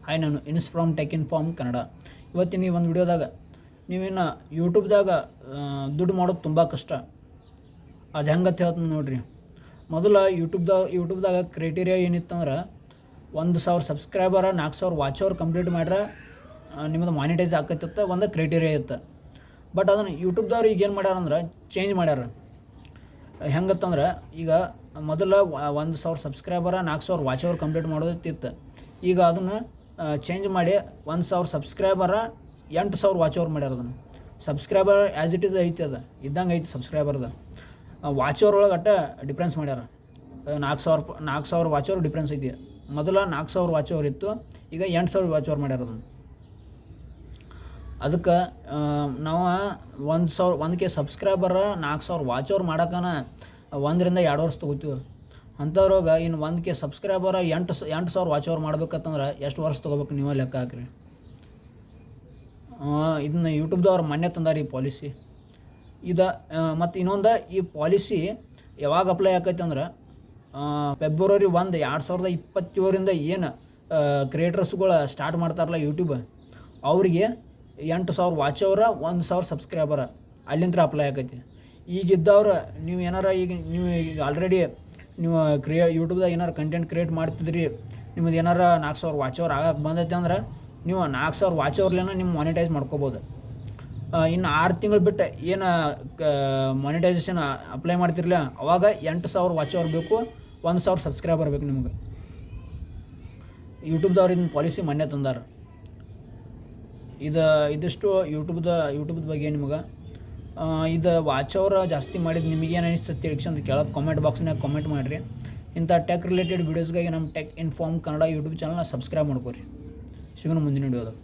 Hi, ನಾನು ಇನ್ಸ್ from tech inform Kannada. ಇವತ್ತಿನ ಈ ಒಂದು ವಿಡಿಯೋದಾಗ ನೀವಿನ್ನು ಯೂಟ್ಯೂಬ್ದಾಗ ದುಡ್ಡು ಮಾಡೋದು ತುಂಬ ಕಷ್ಟ. ಅದು ಹೆಂಗತ್ತೆ ಹೇಳ್ತೀನಿ ನೋಡಿರಿ. ಮೊದಲು ಯೂಟ್ಯೂಬ್ದಾಗ ಕ್ರೈಟೀರಿಯಾ ಏನಿತ್ತಂದ್ರೆ 1,000 ಸಬ್ಸ್ಕ್ರೈಬರ 4,000 ವಾಚ್ ಅವರ್ ಕಂಪ್ಲೀಟ್ ಮಾಡ್ರೆ ನಿಮ್ಮದು ಮಾನಿಟೈಸ್ ಆಕತ್ತಿತ್ತು, ಒಂದು ಕ್ರೈಟೀರಿಯಾ ಇತ್ತು. ಬಟ್ ಅದನ್ನು ಯೂಟ್ಯೂಬ್ದವ್ರು ಈಗ ಏನು ಮಾಡ್ಯಾರಂದ್ರೆ ಚೇಂಜ್ ಮಾಡ್ಯಾರ. ಹೆಂಗತ್ತಂದ್ರೆ ಈಗ ಮೊದಲು 1,000 ಸಬ್ಸ್ಕ್ರೈಬರ 4,000 ವಾಚ್ ಅವರ್ ಕಂಪ್ಲೀಟ್ ಮಾಡೋದಿತ್ತು. ಈಗ ಅದನ್ನು ಚೇಂಜ್ ಮಾಡಿ 1,000 ಸಬ್ಸ್ಕ್ರೈಬರ 8,000 ವಾಚ್ ಅವರ್ ಮಾಡ್ಯಾರ. ಅದನ್ನು ಸಬ್ಸ್ಕ್ರೈಬರ್ ಆ್ಯಸ್ ಇಟ್ ಈಸ್ ಐತಿ, ಅದು ಇದ್ದಂಗೆ ಐತಿ ಸಬ್ಸ್ಕ್ರೈಬರ್ದು. ವಾಚ್ ಅವರ್ ಒಳಗೆ ಅಟ್ಟ ಡಿಫ್ರೆನ್ಸ್ ಮಾಡ್ಯಾರ. 4,000 ವಾಚ್ ಅವರ್ ಡಿಫ್ರೆನ್ಸ್ ಐತಿ. ಮೊದಲು 4,000 ವಾಚ್ ಅವರ್ ಇತ್ತು, ಈಗ 8,000 ವಾಚ್ ಅವರ್ ಮಾಡ್ಯಾರ ಅದನ್ನು. ಅದಕ್ಕೆ ನಾವು 1,000 ಸಬ್ಸ್ಕ್ರೈಬರ 4,000 ವಾಚ್ ಅವರ್ ಮಾಡೋಕ್ಕನ 1 ರಿಂದ 2 ವರ್ಷ ತೊಗೋತೀವಿ. ಅಂಥವ್ರಾಗ ಇನ್ನು 1K ಸಬ್ಸ್ಕ್ರೈಬರ 8,000 ವಾಚ್ ಅವರ್ ಮಾಡ್ಬೇಕಂತಂದ್ರೆ ಎಷ್ಟು ವರ್ಷ ತೊಗೋಬೇಕು ನೀವೇ ಲೆಕ್ಕ ಹಾಕ್ರಿ. ಇದನ್ನ ಯೂಟ್ಯೂಬ್ದವ್ರು ಮೊನ್ನೆ ತಂದಾರ ಈ ಪಾಲಿಸಿ. ಮತ್ತು ಇನ್ನೊಂದು, ಈ ಪಾಲಿಸಿ ಯಾವಾಗ ಅಪ್ಲೈ ಆಕೈತೆ ಅಂದ್ರೆ ಫೆಬ್ರವರಿ 1, 2027ರಿಂದ ಏನು ಕ್ರಿಯೇಟರ್ಸ್ಗಳು ಸ್ಟಾರ್ಟ್ ಮಾಡ್ತಾರಲ್ಲ ಯೂಟ್ಯೂಬ್, ಅವರಿಗೆ 8,000 ವಾಚ್ ಅವರ 1,000 ಸಬ್ಸ್ಕ್ರೈಬರ ಅಲ್ಲಿಂದ ಅಪ್ಲೈ ಆಕೈತಿ. ಈಗಿದ್ದವ್ರು ನೀವು ಈಗ ಆಲ್ರೆಡಿ ನೀವು ಯೂಟ್ಯೂಬ್ದಾಗ ಏನಾರು ಕಂಟೆಂಟ್ ಕ್ರಿಯೇಟ್ ಮಾಡ್ತಿದ್ರಿ, ನಿಮ್ಮದು ಏನಾರು 4,000 ವಾಚ್ ಅವರ್ ಆಗಕ್ಕೆ ಬಂದೈತೆ ಅಂದ್ರೆ ನೀವು 4,000 ವಾಚ್ ಅವರ್ಲೇನ ನಿಮ್ಮ ಮಾನಿಟೈಸ್ ಮಾಡ್ಕೋಬೋದು. ಇನ್ನು 6 ತಿಂಗಳು ಬಿಟ್ಟು ಏನು ಮಾನಿಟೈಸೇಷನ್ ಅಪ್ಲೈ ಮಾಡ್ತಿರಲಿಲ್ಲ, ಅವಾಗ 8,000 ವಾಚ್ ಅವರ್ ಬೇಕು, 1,000 ಸಬ್ಸ್ಕ್ರೈಬರ್ ಬೇಕು ನಿಮ್ಗೆ. ಯೂಟ್ಯೂಬ್ದವ್ರು ಇದನ್ನ ಪಾಲಿಸಿ ಮೊನ್ನೆ ತಂದಾರ. ಇದಿಷ್ಟು ಯೂಟ್ಯೂಬ್ದ ಬಗ್ಗೆ ನಿಮ್ಗೆ. ಇದು ವಾಚ್ ಅವರ್ ಜಾಸ್ತಿ ಮಾಡಿದ್ದು ನಿಮಗೇನು ಅನಿಸ್ತದೆ ತಿಳಿಸಂತ ಕೆಳಗೆ ಕಾಮೆಂಟ್ ಬಾಕ್ಸ್ನಾಗ ಕಾಮೆಂಟ್ ಮಾಡಿರಿ. ಇಂಥ ಟೆಕ್ ರಿಲೇಟೆಡ್ ವೀಡಿಯೋಸ್ಗಾಗಿ ನಮ್ಮ ಟೆಕ್ ಇನ್ಫಾರ್ಮ್ ಕನ್ನಡ ಯೂಟ್ಯೂಬ್ ಚಾನಲ್ನ ಸಬ್ಸ್ಕ್ರೈಬ್ ಮಾಡ್ಕೊರಿ. ಸಿಗೋಣ ಮುಂದಿನ ವಿಡಿಯೋದಾಗ.